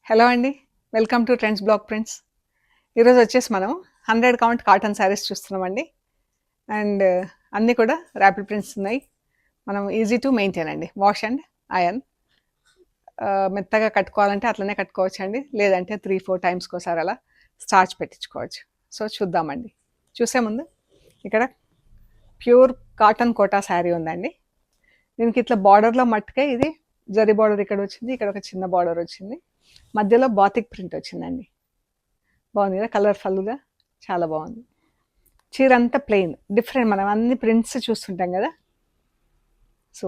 Hello అండి. Welcome to trends block prints. ఈరోజు వచ్చేసి మనం 100 కౌంట్ కాటన్ శారీస్ చూస్తున్నామండి. అండ్ అన్నీ కూడా ర్యాపిడ్ ప్రింట్స్ ఉన్నాయి. మనం ఈజీ టు మెయింటైన్ అండి. Wash and iron. మెత్తగా కట్టుకోవాలంటే అట్లనే కట్టుకోవచ్చండి. లేదంటే 3-4 టైమ్స్‌కోసారి అలా స్టార్చ్ పెట్టించుకోవచ్చు. సో చూద్దామండి. చూసే ముందు ఇక్కడ ప్యూర్ కాటన్ కోటా శారీ ఉందండి. దీనికి ఇట్లా బార్డర్‌లో మట్టుకే ఇది జరీ బార్డర్ ఇక్కడ వచ్చింది. ఇక్కడ ఒక చిన్న బార్డర్ వచ్చింది. మధ్యలో బాతిక్ ప్రింట్ వచ్చిందండి. బాగుంది కదా, కలర్ఫుల్గా చాలా బాగుంది. చీర అంతా ప్లెయిన్, డిఫరెంట్. మనం అన్ని ప్రింట్స్ చూస్తుంటాం కదా, సో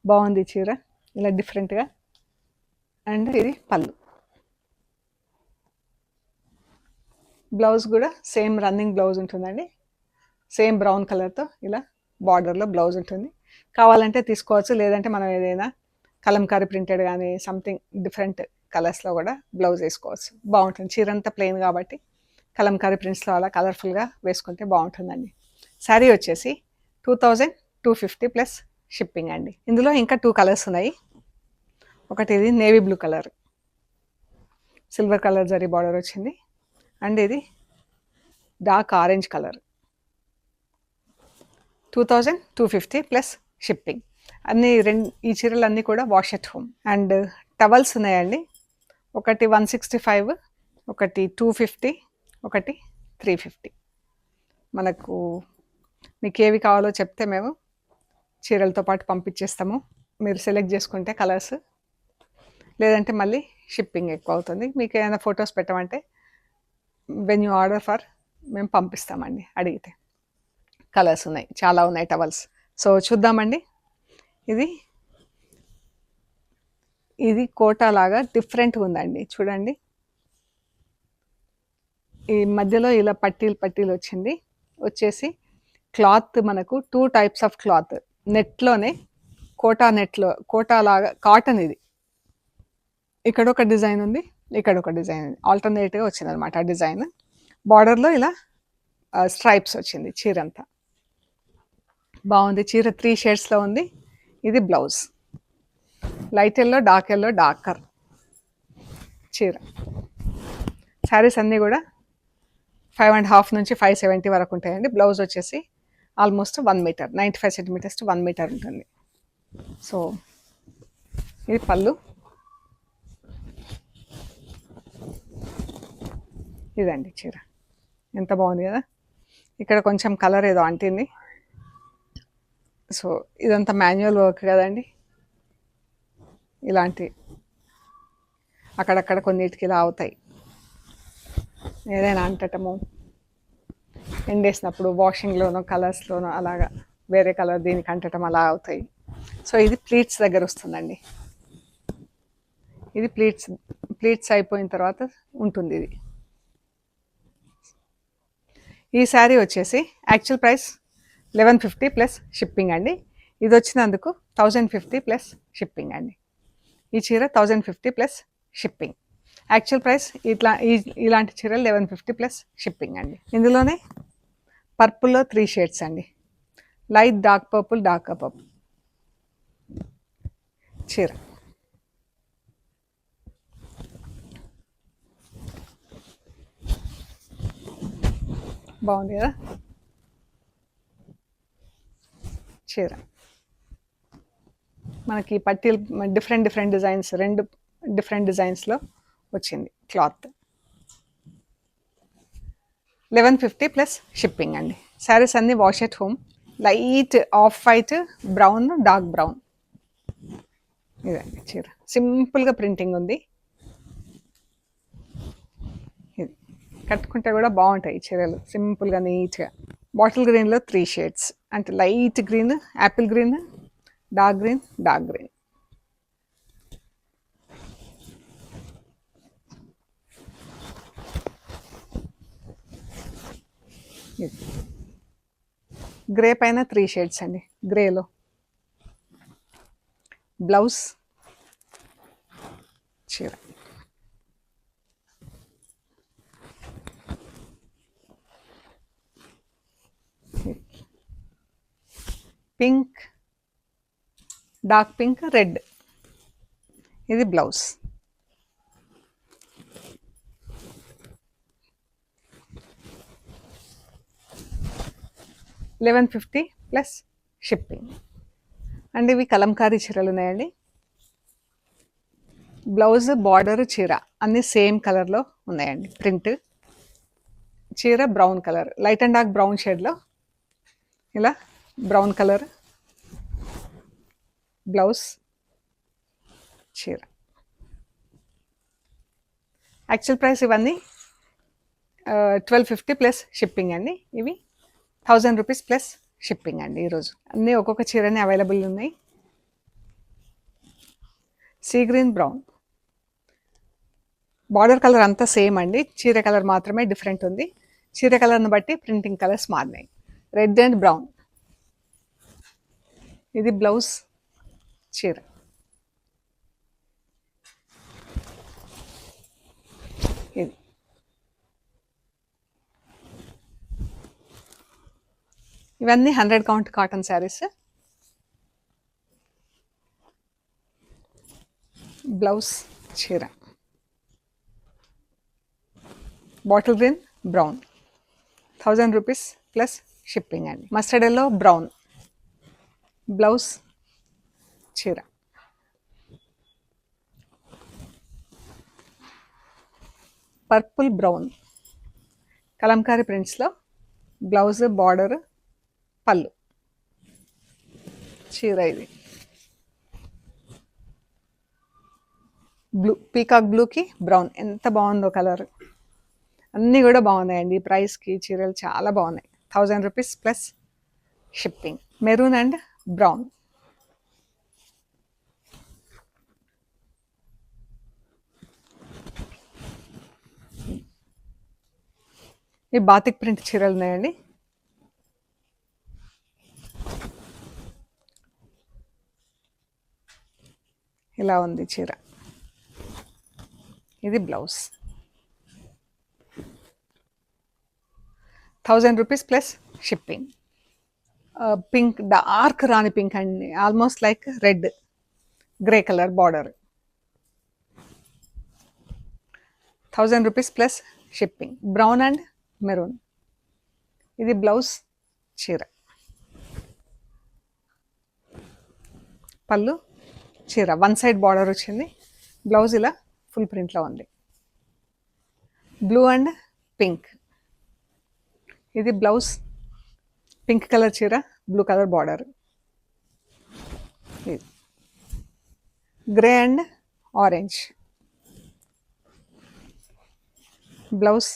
బాగుంది చీర ఇలా డిఫరెంట్గా. అండ్ ఇది పళ్ళు. బ్లౌజ్ కూడా సేమ్ రన్నింగ్ బ్లౌజ్ ఉంటుందండి. సేమ్ బ్రౌన్ కలర్తో ఇలా బార్డర్లో బ్లౌజ్ ఉంటుంది. కావాలంటే తీసుకోవచ్చు, లేదంటే మనం ఏదైనా కలంకారీ ప్రింటెడ్ కానీ సంథింగ్ డిఫరెంట్ కలర్స్లో కూడా బ్లౌజ్ వేసుకోవచ్చు. బాగుంటుంది. చీర అంతా ప్లెయిన్ కాబట్టి కలంకారీ ప్రింట్స్లో అలా కలర్ఫుల్గా వేసుకుంటే బాగుంటుందండి. శారీ వచ్చేసి 2250 ప్లస్ షిప్పింగ్ అండి. ఇందులో ఇంకా 2 కలర్స్ ఉన్నాయి. ఒకటి ఇది navy blue colour, silver colour zari border వచ్చింది. అండ్ ఇది dark orange colour. 2250 plus shipping. ఈ చీరలు అన్నీ కూడా wash at home. And towels ఉన్నాయండి. ఒకటి 165, ఒకటి 250, ఒకటి 350. మనకు మీకు ఏవి కావాలో చెప్తే మేము చీరలతో పాటు పంపించేస్తాము. మీరు సెలెక్ట్ చేసుకుంటే కలర్స్, లేదంటే మళ్ళీ షిప్పింగ్ ఎక్కువ అవుతుంది. మీకు ఏమైనా ఫొటోస్ పెట్టమంటే వెన్ యూ ఆర్డర్ ఫర్ మేము పంపిస్తామండి. అడిగితే కలర్స్ ఉన్నాయి, చాలా ఉన్నాయి టవల్స్. సో చూద్దామండి. ఇది కోటా లాగా డిఫరెంట్గా ఉందండి. చూడండి, ఈ మధ్యలో ఇలా పట్టీలు వచ్చేసి క్లాత్ మనకు 2 టైప్స్ ఆఫ్ క్లాత్. నెట్లోనే కోటా లాగా కాటన్. ఇది ఇక్కడ ఒక డిజైన్ ఉంది, ఇక్కడ ఒక డిజైన్ ఉంది. ఆల్టర్నేట్గా వచ్చింది అనమాట ఆ డిజైన్. బార్డర్లో ఇలా స్ట్రైప్స్ వచ్చింది. చీర అంతా బాగుంది. చీర 3 షేడ్స్లో ఉంది. ఇది బ్లౌజ్. లైట్ ఎల్లో, డార్కర్ చీర. శారీస్ అన్నీ కూడా 5.5 నుంచి 570 వరకు ఉంటాయండి. బ్లౌజ్ వచ్చేసి almost 1 metre, 95 centimetres to 1 metre ఉంటుంది. సో ఇది పళ్ళు. ఇదండి చీర. ఎంత బాగుంది కదా. ఇక్కడ కొంచెం కలర్ ఏదో అంటింది. సో ఇదంతా మాన్యువల్ వర్క్ కదండి. ఇలాంటి అక్కడక్కడ కొన్నిటికి ఇలా అవుతాయి. ఏదైనా అంటటము, ఎండేసినప్పుడు వాషింగ్లోనో కలర్స్లోనో అలాగా వేరే కలర్ దీనికి అంటటం అలా అవుతాయి. సో ఇది ప్లీట్స్ దగ్గర వస్తుందండి. ఇది ప్లీట్స్ అయిపోయిన తర్వాత ఉంటుంది ఇది. ఈ శారీ వచ్చేసి యాక్చువల్ ప్రైస్ 1150 ప్లస్ షిప్పింగ్ అండి. ఇది వచ్చినందుకు 1050 ప్లస్ షిప్పింగ్ అండి. ఈ చీర 1050 ప్లస్ షిప్పింగ్. యాక్చువల్ ప్రైస్ ఇలాంటి చీరలు 1150 ప్లస్ షిప్పింగ్ అండి. ఇందులోనే పర్పుల్లో 3 షేడ్స్ అండి. Light dark purple, dark purple చీర. బాగుంది కదా చీర. మనకి పట్టీలు డిఫరెంట్ డిజైన్స్, 2 డిఫరెంట్ డిజైన్స్లో వచ్చింది క్లాత్. 1150 ప్లస్ షిప్పింగ్ అండి. శారీస్ అన్నీ wash at home. Light off white, brown, dark brown. ఇదండి చీర. సింపుల్గా ప్రింటింగ్ ఉంది. ఇది కట్టుకుంటే కూడా బాగుంటాయి చీరలు, సింపుల్గా నీట్గా. బాటిల్ గ్రీన్లో 3 షేడ్స్, అంటే light green, Apple green, dark green, dark green. Grey పైన 3 షేడ్స్ అండి. గ్రేలో బ్లౌజ్, చీర. Pink, dark pink, red. ఇది బ్లౌజ్. 1150 plus shipping. అండ్ ఇవి కలంకారీ చీరలు ఉన్నాయండి. బ్లౌజ్, బార్డర్, చీర అన్నీ సేమ్ కలర్లో ఉన్నాయండి. ప్రింట్, చీర brown colour, light and dark brown షేడ్లో ఇలా బ్రౌన్ కలర్ బ్లౌజ్, చీర. యాక్చువల్ ప్రైస్ ఇవన్నీ 1250 ప్లస్ షిప్పింగ్ అండి. ఇవి 1000 రూపీస్ ప్లస్ షిప్పింగ్ అండి. ఈరోజు అన్నీ ఒక్కొక్క చీరని అవైలబుల్ ఉన్నాయి. Sea green, brown, border colour అంతా సేమ్ అండి, చీర కలర్ మాత్రమే డిఫరెంట్ ఉంది. చీర కలర్ని బట్టి ప్రింటింగ్ కలర్స్ మారినాయి. రెడ్ అండ్ బ్రౌన్, ఇది బ్లౌజ్, చీర. ఇది ఇవన్నీ 100 కౌంట్ కాటన్ శారీస్. బ్లౌజ్, చీర, bottle green, brown, 1000 rupees plus shipping అండి. మస్టర్డ్ ఎల్లో, బ్రౌన్, బ్లౌజ్, చీర. పర్పుల్, బ్రౌన్, కలంకారీ ప్రింట్స్లో బ్లౌజ్, బార్డర్, పళ్ళు, చీర. ఇది బ్లూ, పీకాక్ బ్లూకి బ్రౌన్, ఎంత బాగుందో కలర్. అన్నీ కూడా బాగున్నాయండి. ఈ ప్రైస్కి చీరలు చాలా బాగున్నాయి. 1000 rupees plus shipping. Maroon and brown, ఈ బాతిక్ ప్రింట్ చీరలు ఉన్నాయండి. ఇలా ఉంది చీర. ఇది blouse. 1000 rupees plus shipping. Pink, dark rani pink అండి, almost like red, grey colour border. 1000 rupees plus shipping. Brown and maroon, ఇది బ్లౌజ్, చీర, పళ్ళు, చీర. వన్ సైడ్ బార్డర్ వచ్చింది. బ్లౌజ్ ఇలా ఫుల్ ప్రింట్లో ఉంది. బ్లూ అండ్ పింక్, ఇది బ్లౌజ్, పింక్ కలర్ చీర, బ్లూ కలర్ బార్డర్. ఇది గ్రే అండ్ ఆరెంజ్, బ్లౌజ్,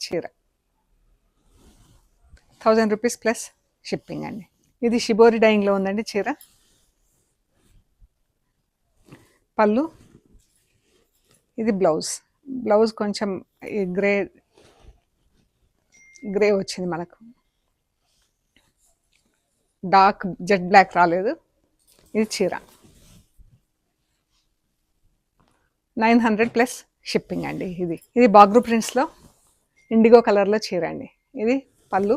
చీర. 1000 రూపీస్ ప్లస్ షిప్పింగ్ అండి. ఇది షిబోరి డైయింగ్లో ఉందండి చీర. పళ్ళు, ఇది బ్లౌజ్. బ్లౌజ్ కొంచెం గ్రే గ్రే వచ్చింది మనకు, డార్క్ జెట్ బ్లాక్ రాలేదు. ఇది చీర. 900 ప్లస్ షిప్పింగ్ అండి. ఇది బాగ్రూ ప్రింట్స్లో ఇండిగో కలర్లో చీర అండి. ఇది పళ్ళు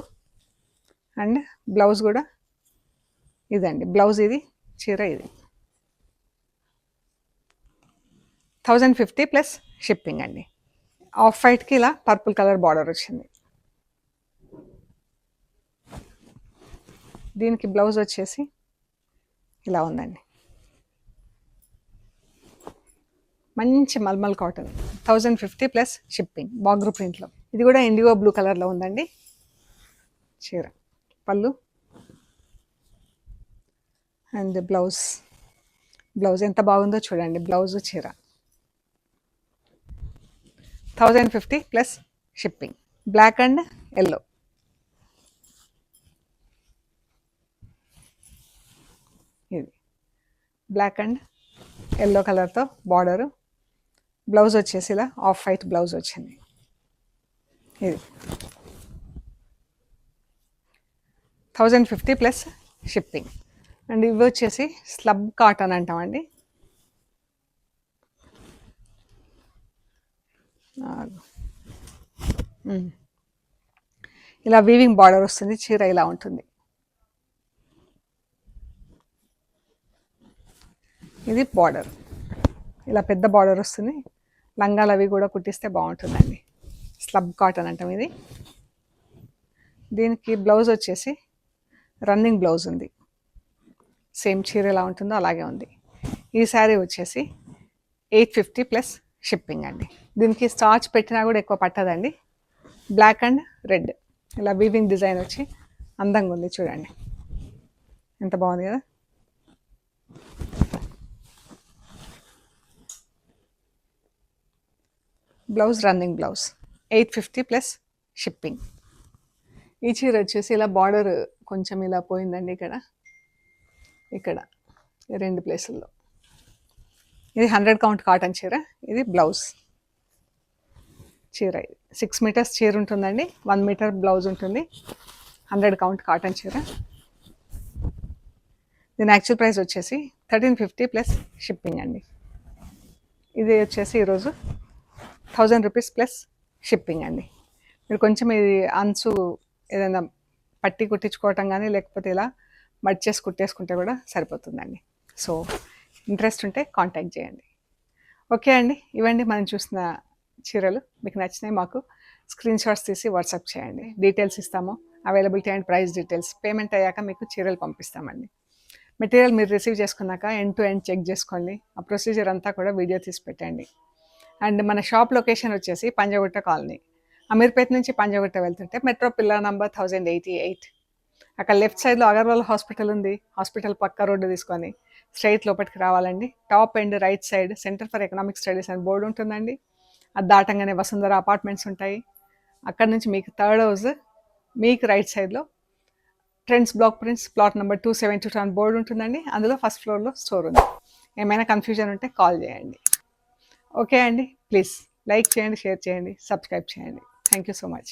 అండ్ బ్లౌజ్ కూడా ఇదండి. బ్లౌజ్ ఇది, చీర ఇది. 1050 ప్లస్ షిప్పింగ్ అండి. ఆఫ్ వైట్కి ఇలా పర్పుల్ కలర్ బార్డర్ వచ్చింది. దీనికి బ్లౌజ్ వచ్చేసి ఇలా ఉందండి. మంచి మల్మల్ కాటన్. 1050 plus shipping. బాగ్రూ ప్రింట్లో. ఇది కూడా ఇండిగో బ్లూ కలర్లో ఉందండి చీర. పళ్ళు అండ్ బ్లౌజ్. బ్లౌజ్ ఎంత బాగుందో చూడండి. బ్లౌజ్, చీర. 1050 plus shipping. Black and yellow, ఇది బ్లాక్ అండ్ ఎల్లో కలర్తో బార్డరు. బ్లౌజ్ వచ్చేసి ఇలా ఆఫ్ వైట్ బ్లౌజ్ వచ్చింది. ఇది 1050 ప్లస్ షిప్పింగ్. అండ్ ఇవి వచ్చేసి స్లబ్ కాటన్ అంటామండి. ఇలా వీవింగ్ బార్డర్ వస్తుంది. చీర ఇలా ఉంటుంది. ఇది బార్డర్, ఇలా పెద్ద బార్డర్ వస్తుంది. లంగాలు అవి కూడా కుట్టిస్తే బాగుంటుందండి. స్లబ్ కాటన్ అంటాం ఇది. దీనికి బ్లౌజ్ వచ్చేసి రన్నింగ్ బ్లౌజ్ ఉంది. సేమ్ చీర ఎలా ఉంటుందో అలాగే ఉంది. ఈ శారీ వచ్చేసి 850 ప్లస్ షిప్పింగ్ అండి. దీనికి స్టార్చ్ పెట్టినా కూడా ఎక్కువ పట్టదండి. బ్లాక్ అండ్ రెడ్ ఇలా వీవింగ్ డిజైన్ వచ్చి అందంగా ఉంది చూడండి, ఎంత బాగుంది కదా. Blouse running blouse 850 plus shipping. ఈ చీర వచ్చేసి ఇలా బార్డర్ కొంచెం ఇలా పోయిందండి, ఇక్కడ 2 ప్లేసుల్లో. ఇది 100 కౌంట్ కాటన్ చీర. ఇది బ్లౌజ్ చీర. ఇది 6 మీటర్స్ చీర ఉంటుందండి, 1 మీటర్ బ్లౌజ్ ఉంటుంది. 100 కౌంట్ కాటన్ చీర. దీని యాక్చువల్ ప్రైస్ వచ్చేసి 1350 ప్లస్ షిప్పింగ్ అండి. ఇది వచ్చేసి ఈరోజు 1000 రూపీస్ ప్లస్ షిప్పింగ్ అండి. మీరు కొంచెం ఇది అంచు ఏదైనా పట్టి కుట్టించుకోవటం కానీ లేకపోతే ఇలా మడ్ చేసి కుట్టేసుకుంటే కూడా సరిపోతుందండి. సో ఇంట్రెస్ట్ ఉంటే కాంటాక్ట్ చేయండి. ఓకే అండి, ఇవండి మనం చూసిన చీరలు. మీకు నచ్చినాయి మాకు స్క్రీన్ షాట్స్ తీసి వాట్సాప్ చేయండి. డీటెయిల్స్ ఇస్తాము, availability and price details. Payment అయ్యాక మీకు చీరలు పంపిస్తామండి. మెటీరియల్ మీరు రిసీవ్ చేసుకున్నాక ఎండ్ టు ఎండ్ చెక్ చేసుకోండి. ఆ ప్రొసీజర్ అంతా కూడా వీడియో తీసి పెట్టండి. అండ్ మన షాప్ లొకేషన్ వచ్చేసి పంజగుట్ట కాలనీ. అమీర్పేట్ నుంచి పంజగుట్ట వెళ్తుంటే మెట్రో పిల్లర్ నంబర్ 1088. అక్కడ లెఫ్ట్ సైడ్లో అగర్వాల్ హాస్పిటల్ ఉంది. హాస్పిటల్ పక్క రోడ్డు తీసుకొని స్ట్రైట్ లోపలికి రావాలండి. Top and right side centre for economic studies అని బోర్డు ఉంటుందండి. అది దాటంగానే వసుంధర అపార్ట్మెంట్స్ ఉంటాయి. అక్కడ నుంచి మీకు థర్డ్ హౌస్, మీకు రైట్ సైడ్లో trends block prints plot number 272 అని బోర్డు ఉంటుందండి. అందులో ఫస్ట్ ఫ్లోర్లో స్టోర్ ఉంది. ఏమైనా కన్ఫ్యూజన్ ఉంటే కాల్ చేయండి. ఓకే అండి, ప్లీజ్ లైక్ చేయండి, షేర్ చేయండి, సబ్స్క్రైబ్ చేయండి. Thank you so much.